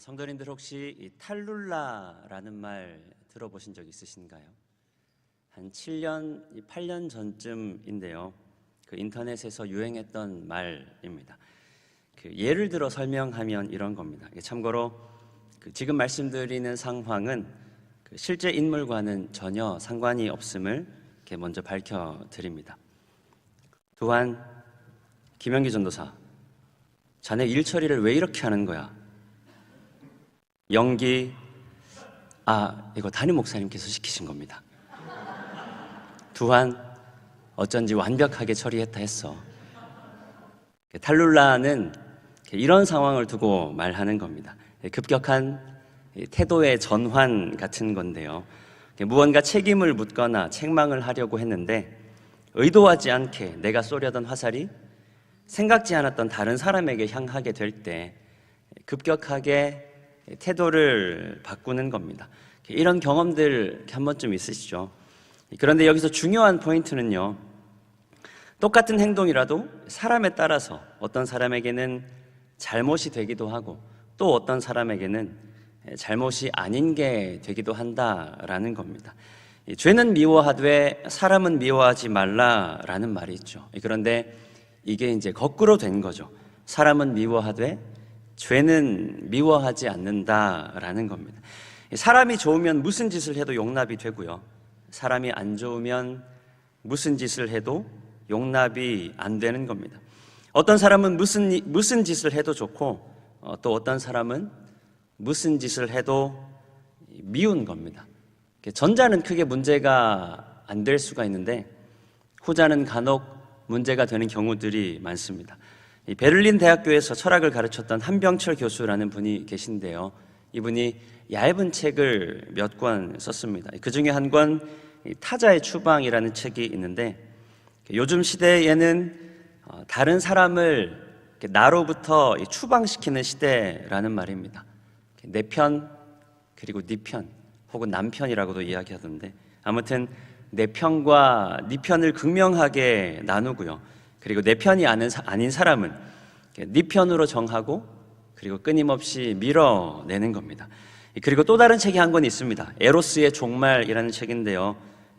성도님들 혹시 이 탈룰라라는 말 들어보신 적 있으신가요? 한 7년, 8년 전쯤인데요. 그 인터넷에서 유행했던 말입니다. 예를 들어 설명하면 이런 겁니다. 참고로 지금 말씀드리는 상황은 실제 인물과는 전혀 상관이 없음을 먼저 밝혀드립니다. 또한 김영기 전도사, 자네 일 처리를 왜 이렇게 하는 거야? 영기, 이거 담임 목사님께서 시키신 겁니다. 두한, 어쩐지 완벽하게 처리했다 했어. 탈룰라는 이런 상황을 두고 말하는 겁니다. 급격한 태도의 전환 같은 건데요. 무언가 책임을 묻거나 책망을 하려고 했는데 의도하지 않게 내가 쏘려던 화살이 생각지 않았던 다른 사람에게 향하게 될 때 급격하게 태도를 바꾸는 겁니다. 이런 경험들 한 번쯤 있으시죠? 그런데 여기서 중요한 포인트는요, 똑같은 행동이라도 사람에 따라서 어떤 사람에게는 잘못이 되기도 하고 또 어떤 사람에게는 잘못이 아닌 게 되기도 한다라는 겁니다. 죄는 미워하되 사람은 미워하지 말라라는 말이 있죠. 그런데 이게 이제 거꾸로 된 거죠. 사람은 미워하되 죄는 미워하지 않는다라는 겁니다. 사람이 좋으면 무슨 짓을 해도 용납이 되고요. 사람이 안 좋으면 무슨 짓을 해도 용납이 안 되는 겁니다. 어떤 사람은 무슨 짓을 해도 좋고 또 어떤 사람은 무슨 짓을 해도 미운 겁니다. 전자는 크게 문제가 안 될 수가 있는데 후자는 간혹 문제가 되는 경우들이 많습니다. 베를린 대학교에서 철학을 가르쳤던 한병철 교수라는 분이 계신데요. 이분이 얇은 책을 몇 권 썼습니다. 그 중에 한 권 타자의 추방이라는 책이 있는데, 요즘 시대에는 다른 사람을 나로부터 추방시키는 시대라는 말입니다. 내 편, 그리고 네 편, 혹은 남편이라고도 이야기하던데, 아무튼 내 편과 네 편을 극명하게 나누고요. 그리고 내 편이 아닌 사람은 네 편으로 정하고 그리고 끊임없이 밀어내는 겁니다. 그리고 또 다른 책이 한 권 있습니다. 에로스의 종말이라는 책인데요.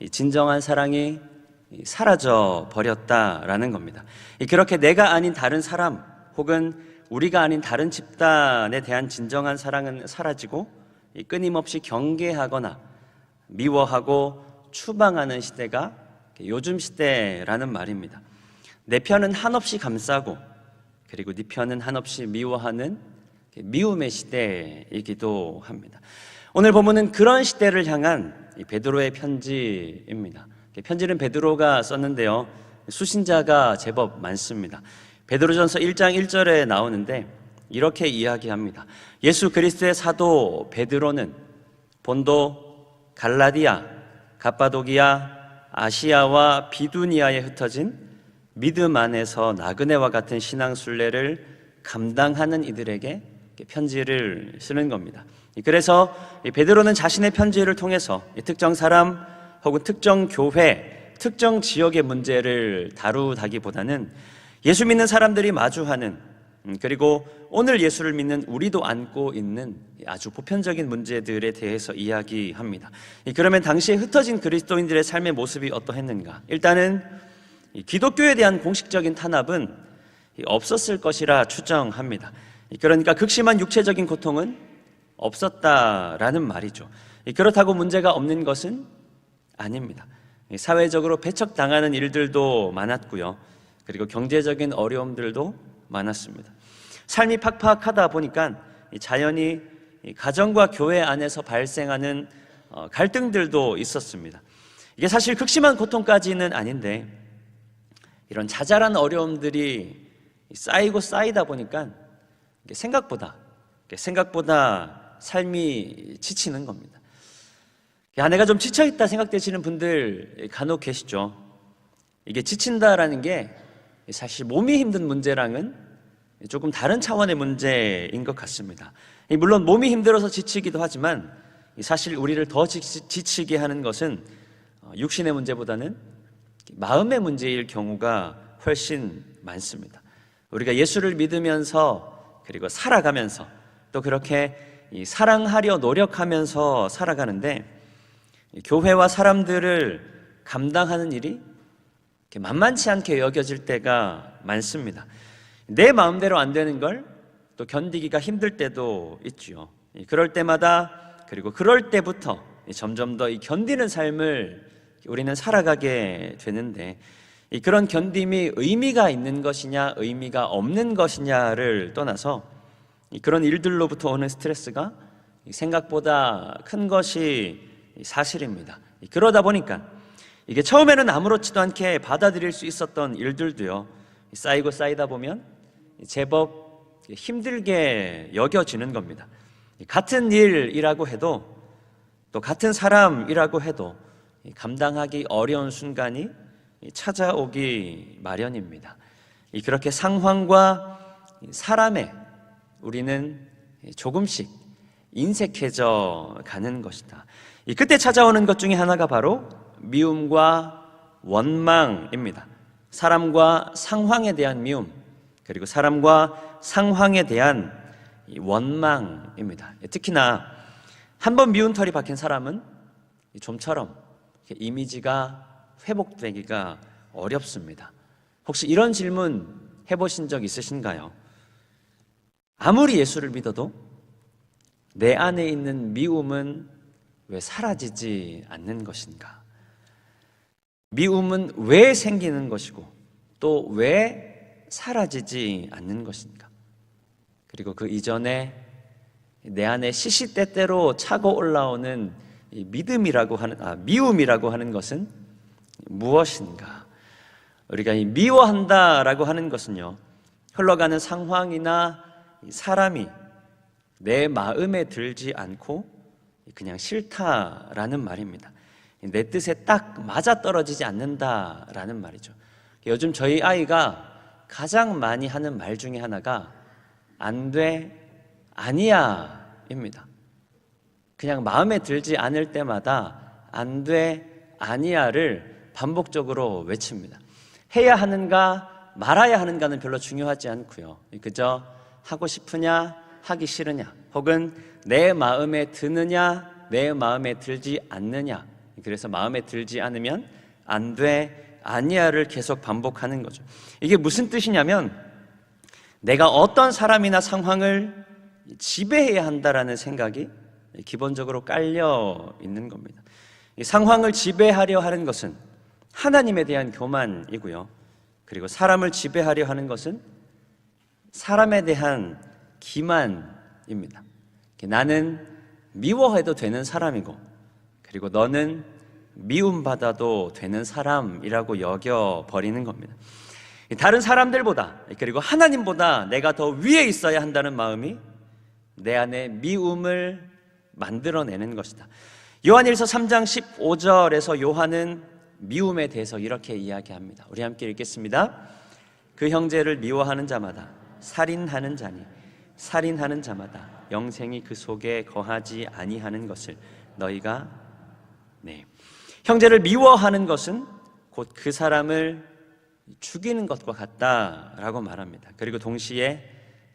진정한 사랑이 사라져 버렸다라는 겁니다. 그렇게 내가 아닌 다른 사람 혹은 우리가 아닌 다른 집단에 대한 진정한 사랑은 사라지고 끊임없이 경계하거나 미워하고 추방하는 시대가 요즘 시대라는 말입니다. 내 편은 한없이 감싸고 그리고 네 편은 한없이 미워하는 미움의 시대이기도 합니다. 오늘 본문은 그런 시대를 향한 베드로의 편지입니다. 편지는 베드로가 썼는데요, 수신자가 제법 많습니다. 베드로전서 1장 1절에 나오는데 이렇게 이야기합니다. 예수 그리스도의 사도 베드로는 본도, 갈라디아, 갑바도기아, 아시아와 비두니아에 흩어진 믿음 안에서 나그네와 같은 신앙 순례를 감당하는 이들에게 편지를 쓰는 겁니다. 그래서 베드로는 자신의 편지를 통해서 특정 사람 혹은 특정 교회, 특정 지역의 문제를 다루다기보다는 예수 믿는 사람들이 마주하는, 그리고 오늘 예수를 믿는 우리도 안고 있는 아주 보편적인 문제들에 대해서 이야기합니다. 그러면 당시에 흩어진 그리스도인들의 삶의 모습이 어떠했는가? 일단은 기독교에 대한 공식적인 탄압은 없었을 것이라 추정합니다. 그러니까 극심한 육체적인 고통은 없었다라는 말이죠. 그렇다고 문제가 없는 것은 아닙니다. 사회적으로 배척당하는 일들도 많았고요. 그리고 경제적인 어려움들도 많았습니다. 삶이 팍팍하다 보니까 자연히 가정과 교회 안에서 발생하는 갈등들도 있었습니다. 이게 사실 극심한 고통까지는 아닌데 이런 자잘한 어려움들이 쌓이고 쌓이다 보니까 생각보다 삶이 지치는 겁니다. 내가 좀 지쳐있다 생각되시는 분들 간혹 계시죠. 이게 지친다라는 게 사실 몸이 힘든 문제랑은 조금 다른 차원의 문제인 것 같습니다. 물론 몸이 힘들어서 지치기도 하지만 사실 우리를 더 지치게 하는 것은 육신의 문제보다는 마음의 문제일 경우가 훨씬 많습니다. 우리가 예수를 믿으면서 그리고 살아가면서 또 그렇게 이 사랑하려 노력하면서 살아가는데 교회와 사람들을 감당하는 일이 만만치 않게 여겨질 때가 많습니다. 내 마음대로 안 되는 걸 또 견디기가 힘들 때도 있죠. 그럴 때마다, 그리고 그럴 때부터 점점 더 이 견디는 삶을 우리는 살아가게 되는데, 그런 견딤이 의미가 있는 것이냐 의미가 없는 것이냐를 떠나서 그런 일들로부터 오는 스트레스가 생각보다 큰 것이 사실입니다. 그러다 보니까 이게 처음에는 아무렇지도 않게 받아들일 수 있었던 일들도요, 쌓이고 쌓이다 보면 제법 힘들게 여겨지는 겁니다. 같은 일이라고 해도, 또 같은 사람이라고 해도 감당하기 어려운 순간이 찾아오기 마련입니다. 그렇게 상황과 사람에 우리는 조금씩 인색해져 가는 것이다. 그때 찾아오는 것 중에 하나가 바로 미움과 원망입니다. 사람과 상황에 대한 미움, 그리고 사람과 상황에 대한 원망입니다. 특히나 한번 미운 털이 박힌 사람은 좀처럼 이미지가 회복되기가 어렵습니다. 혹시 이런 질문 해보신 적 있으신가요? 아무리 예수를 믿어도 내 안에 있는 미움은 왜 사라지지 않는 것인가? 미움은 왜 생기는 것이고 또 왜 사라지지 않는 것인가? 그리고 그 이전에 내 안에 시시때때로 차고 올라오는 이 미움이라고 하는 것은 무엇인가? 우리가 이 미워한다라고 하는 것은요, 흘러가는 상황이나 사람이 내 마음에 들지 않고 그냥 싫다라는 말입니다. 내 뜻에 딱 맞아떨어지지 않는다라는 말이죠. 요즘 저희 아이가 가장 많이 하는 말 중에 하나가 안 돼, 아니야 입니다. 그냥 마음에 들지 않을 때마다 안 돼, 아니야를 반복적으로 외칩니다. 해야 하는가 말아야 하는가는 별로 중요하지 않고요, 그저 하고 싶으냐 하기 싫으냐, 혹은 내 마음에 드느냐 내 마음에 들지 않느냐, 그래서 마음에 들지 않으면 안 돼, 아니야를 계속 반복하는 거죠. 이게 무슨 뜻이냐면 내가 어떤 사람이나 상황을 지배해야 한다라는 생각이 기본적으로 깔려 있는 겁니다. 이 상황을 지배하려 하는 것은 하나님에 대한 교만이고요, 그리고 사람을 지배하려 하는 것은 사람에 대한 기만입니다. 나는 미워해도 되는 사람이고, 그리고 너는 미움받아도 되는 사람이라고 여겨버리는 겁니다. 다른 사람들보다, 그리고 하나님보다 내가 더 위에 있어야 한다는 마음이 내 안에 미움을 만들어내는 것이다. 요한일서 3장 15절에서 요한은 미움에 대해서 이렇게 이야기합니다. 우리 함께 읽겠습니다. 그 형제를 미워하는 자마다 살인하는 자니 살인하는 자마다 영생이 그 속에 거하지 아니하는 것을 너희가 형제를 미워하는 것은 곧 그 사람을 죽이는 것과 같다라고 말합니다. 그리고 동시에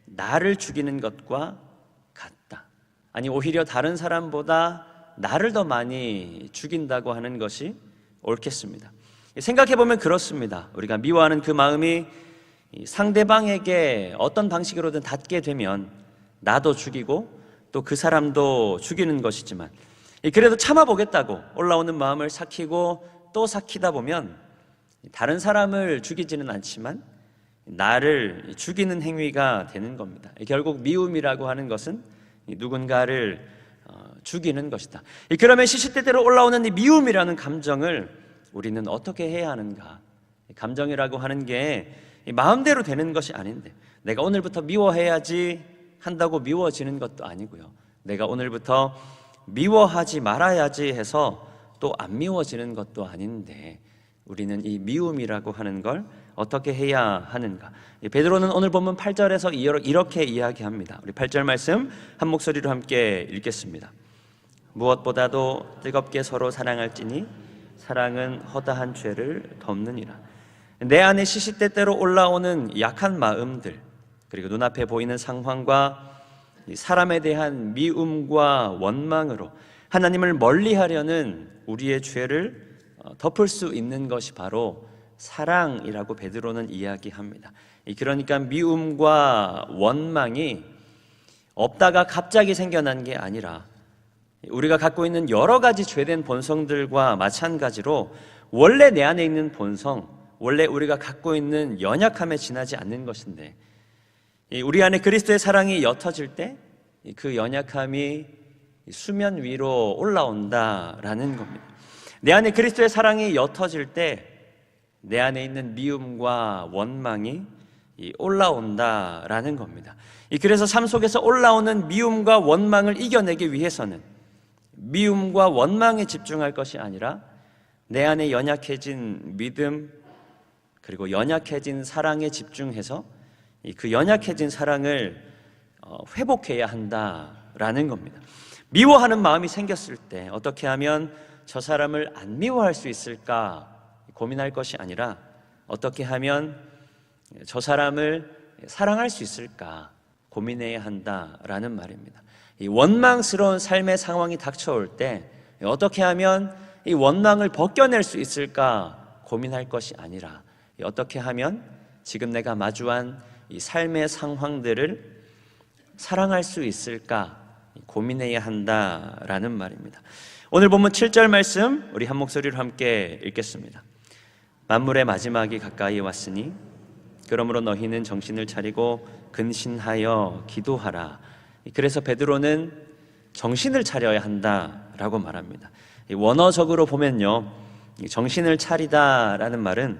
나를 죽이는 것과 같다. 아니, 오히려 다른 사람보다 나를 더 많이 죽인다고 하는 것이 옳겠습니다. 생각해보면 그렇습니다. 우리가 미워하는 그 마음이 상대방에게 어떤 방식으로든 닿게 되면 나도 죽이고 또 그 사람도 죽이는 것이지만, 그래도 참아보겠다고 올라오는 마음을 삭히고 또 삭히다 보면 다른 사람을 죽이지는 않지만 나를 죽이는 행위가 되는 겁니다. 결국 미움이라고 하는 것은 누군가를 죽이는 것이다. 그러면 시시때때로 올라오는 이 미움이라는 감정을 우리는 어떻게 해야 하는가? 감정이라고 하는 게 마음대로 되는 것이 아닌데, 내가 오늘부터 미워해야지 한다고 미워지는 것도 아니고요, 내가 오늘부터 미워하지 말아야지 해서 또 안 미워지는 것도 아닌데, 우리는 이 미움이라고 하는 걸 어떻게 해야 하는가? 베드로는 오늘 본문 8절에서 이렇게 이야기합니다. 우리 8절 말씀 한 목소리로 함께 읽겠습니다. 무엇보다도 뜨겁게 서로 사랑할지니 사랑은 허다한 죄를 덮느니라. 내 안에 시시때때로 올라오는 약한 마음들, 그리고 눈앞에 보이는 상황과 이 사람에 대한 미움과 원망으로 하나님을 멀리하려는 우리의 죄를 덮을 수 있는 것이 바로 사랑이라고 베드로는 이야기합니다. 그러니까 미움과 원망이 없다가 갑자기 생겨난 게 아니라 우리가 갖고 있는 여러 가지 죄된 본성들과 마찬가지로 원래 내 안에 있는 본성, 원래 우리가 갖고 있는 연약함에 지나지 않는 것인데, 우리 안에 그리스도의 사랑이 옅어질 때 그 연약함이 수면 위로 올라온다라는 겁니다. 내 안에 그리스도의 사랑이 옅어질 때 내 안에 있는 미움과 원망이 올라온다라는 겁니다. 그래서 삶 속에서 올라오는 미움과 원망을 이겨내기 위해서는 미움과 원망에 집중할 것이 아니라 내 안에 연약해진 믿음 그리고 연약해진 사랑에 집중해서 그 연약해진 사랑을 회복해야 한다라는 겁니다. 미워하는 마음이 생겼을 때 어떻게 하면 저 사람을 안 미워할 수 있을까 고민할 것이 아니라 어떻게 하면 저 사람을 사랑할 수 있을까 고민해야 한다라는 말입니다. 이 원망스러운 삶의 상황이 닥쳐올 때 어떻게 하면 이 원망을 벗겨낼 수 있을까 고민할 것이 아니라 어떻게 하면 지금 내가 마주한 이 삶의 상황들을 사랑할 수 있을까 고민해야 한다라는 말입니다. 오늘 본문 7절 말씀 우리 한 목소리로 함께 읽겠습니다. 만물의 마지막이 가까이 왔으니 그러므로 너희는 정신을 차리고 근신하여 기도하라. 그래서 베드로는 정신을 차려야 한다라고 말합니다. 원어적으로 보면요, 정신을 차리다라는 말은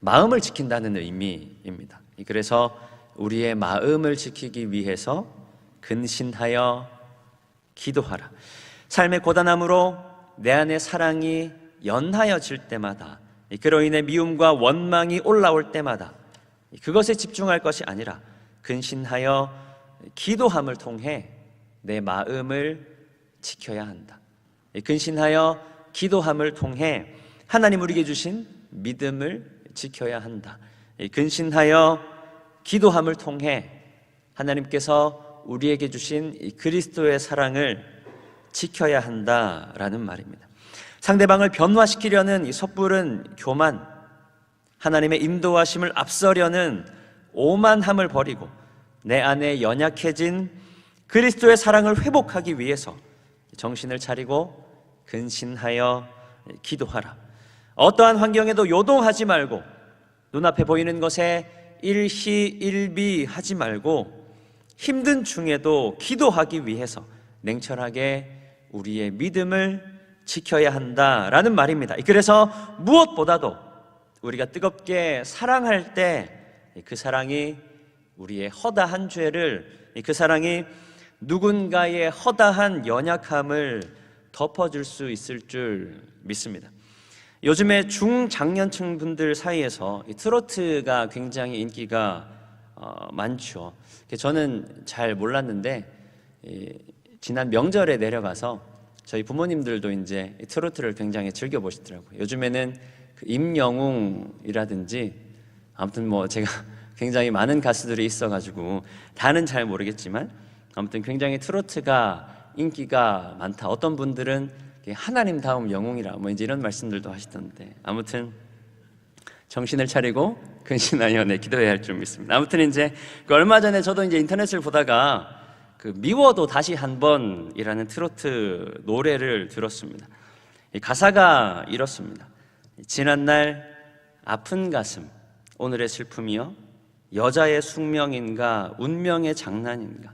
마음을 지킨다는 의미입니다. 그래서 우리의 마음을 지키기 위해서 근신하여 기도하라. 삶의 고단함으로 내 안에 사랑이 연하여질 때마다, 그로 인해 미움과 원망이 올라올 때마다 그것에 집중할 것이 아니라 근신하여 기도함을 통해 내 마음을 지켜야 한다. 근신하여 기도함을 통해 하나님 우리에게 주신 믿음을 지켜야 한다. 근신하여 기도함을 통해 하나님께서 우리에게 주신 이 그리스도의 사랑을 지켜야 한다라는 말입니다. 상대방을 변화시키려는 이 섣부른 교만, 하나님의 인도하심을 앞서려는 오만함을 버리고 내 안에 연약해진 그리스도의 사랑을 회복하기 위해서 정신을 차리고 근신하여 기도하라. 어떠한 환경에도 요동하지 말고 눈앞에 보이는 것에 일희일비하지 말고 힘든 중에도 기도하기 위해서 냉철하게 우리의 믿음을 지켜야 한다라는 말입니다. 그래서 무엇보다도 우리가 뜨겁게 사랑할 때 그 사랑이 우리의 허다한 죄를, 그 사랑이 누군가의 허다한 연약함을 덮어줄 수 있을 줄 믿습니다. 요즘에 중장년층 분들 사이에서 이 트로트가 굉장히 인기가 많죠. 저는 잘 몰랐는데 지난 명절에 내려가서 저희 부모님들도 이제 트로트를 굉장히 즐겨 보시더라고요. 요즘에는 그 임영웅이라든지 아무튼 뭐 제가 굉장히 많은 가수들이 있어가지고 다는 잘 모르겠지만 아무튼 굉장히 트로트가 인기가 많다. 어떤 분들은 하나님 다음 영웅이라 뭐 이제 이런 말씀들도 하시던데 아무튼 정신을 차리고 근신하여 기도해야 할 줄 믿습니다. 아무튼 이제 얼마 전에 저도 이제 인터넷을 보다가 그 미워도 다시 한 번이라는 트로트 노래를 들었습니다. 이 가사가 이렇습니다. 지난날 아픈 가슴 오늘의 슬픔이여 여자의 숙명인가 운명의 장난인가.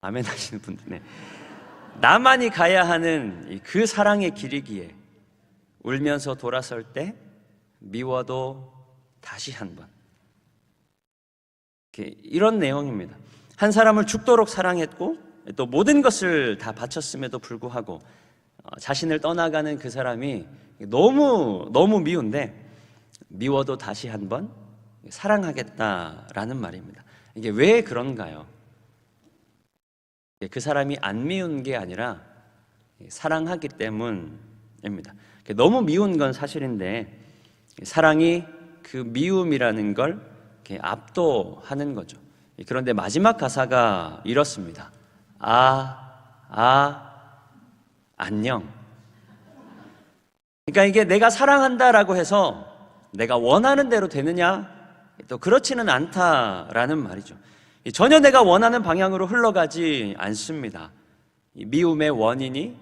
아멘 하시는 분들네. 나만이 가야 하는 그 사랑의 길이기에 울면서 돌아설 때 미워도 다시 한 번. 이런 내용입니다. 한 사람을 죽도록 사랑했고 또 모든 것을 다 바쳤음에도 불구하고 자신을 떠나가는 그 사람이 너무 미운데 미워도 다시 한 번 사랑하겠다라는 말입니다. 이게 왜 그런가요? 그 사람이 안 미운 게 아니라 사랑하기 때문입니다. 너무 미운 건 사실인데 사랑이 그 미움이라는 걸 압도하는 거죠. 그런데 마지막 가사가 이렇습니다. 안녕. 그러니까 이게 내가 사랑한다라고 해서 내가 원하는 대로 되느냐? 또 그렇지는 않다라는 말이죠. 전혀 내가 원하는 방향으로 흘러가지 않습니다. 미움의 원인이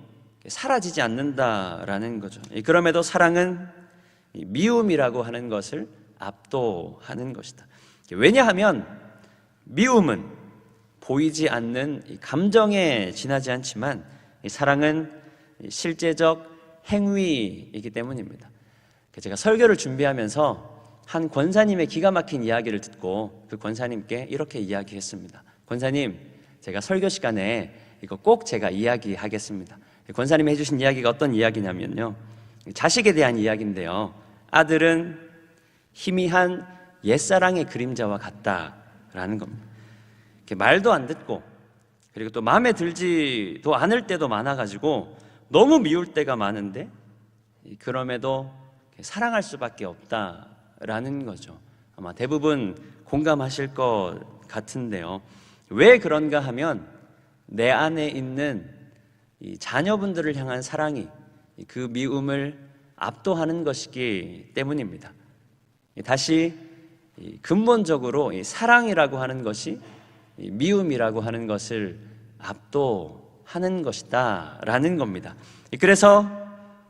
사라지지 않는다라는 거죠. 그럼에도 사랑은 미움이라고 하는 것을 압도하는 것이다. 왜냐하면 미움은 보이지 않는 감정에 지나지 않지만 사랑은 실제적 행위이기 때문입니다. 제가 설교를 준비하면서 한 권사님의 기가 막힌 이야기를 듣고 그 권사님께 이렇게 이야기했습니다. 권사님, 제가 설교 시간에 이거 꼭 제가 이야기하겠습니다. 권사님이 해주신 이야기가 어떤 이야기냐면요, 자식에 대한 이야기인데요, 아들은 희미한 옛사랑의 그림자와 같다라는 겁니다. 말도 안 듣고 그리고 또 마음에 들지도 않을 때도 많아가지고 너무 미울 때가 많은데 그럼에도 사랑할 수밖에 없다라는 거죠. 아마 대부분 공감하실 것 같은데요. 왜 그런가 하면 내 안에 있는 이 자녀분들을 향한 사랑이 그 미움을 압도하는 것이기 때문입니다. 다시 근본적으로 사랑이라고 하는 것이 미움이라고 하는 것을 압도하는 것이다 라는 겁니다. 그래서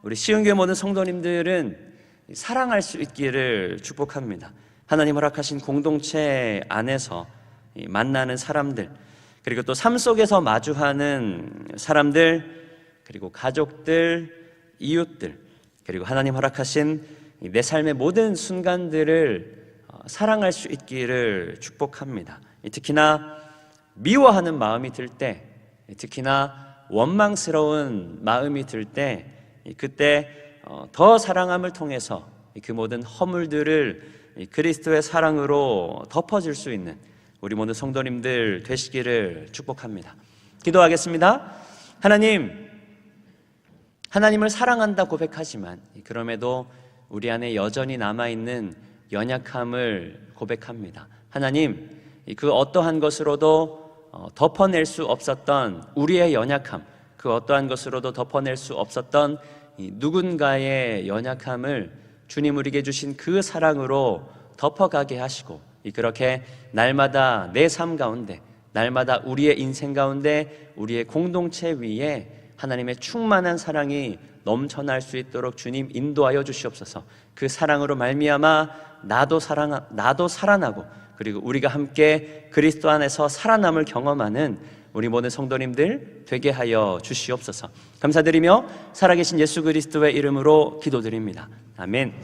우리 시흥교회 모든 성도님들은 사랑할 수 있기를 축복합니다. 하나님 허락하신 공동체 안에서 만나는 사람들, 그리고 또 삶 속에서 마주하는 사람들, 그리고 가족들, 이웃들, 그리고 하나님 허락하신 내 삶의 모든 순간들을 사랑할 수 있기를 축복합니다. 특히나 미워하는 마음이 들 때, 특히나 원망스러운 마음이 들 때, 그때 더 사랑함을 통해서 그 모든 허물들을 그리스도의 사랑으로 덮어줄 수 있는 우리 모든 성도님들 되시기를 축복합니다. 기도하겠습니다. 하나님을 사랑한다 고백하지만 그럼에도 우리 안에 여전히 남아있는 연약함을 고백합니다. 하나님, 그 어떠한 것으로도 덮어낼 수 없었던 우리의 연약함, 그 어떠한 것으로도 덮어낼 수 없었던 누군가의 연약함을 주님 우리에게 주신 그 사랑으로 덮어가게 하시고, 그렇게 날마다 내 삶 가운데, 날마다 우리의 인생 가운데, 우리의 공동체 위에 하나님의 충만한 사랑이 넘쳐날 수 있도록 주님 인도하여 주시옵소서. 그 사랑으로 말미암아 나도 살아나고, 그리고 우리가 함께 그리스도 안에서 살아남을 경험하는 우리 모든 성도님들 되게 하여 주시옵소서. 감사드리며 살아계신 예수 그리스도의 이름으로 기도드립니다. 아멘.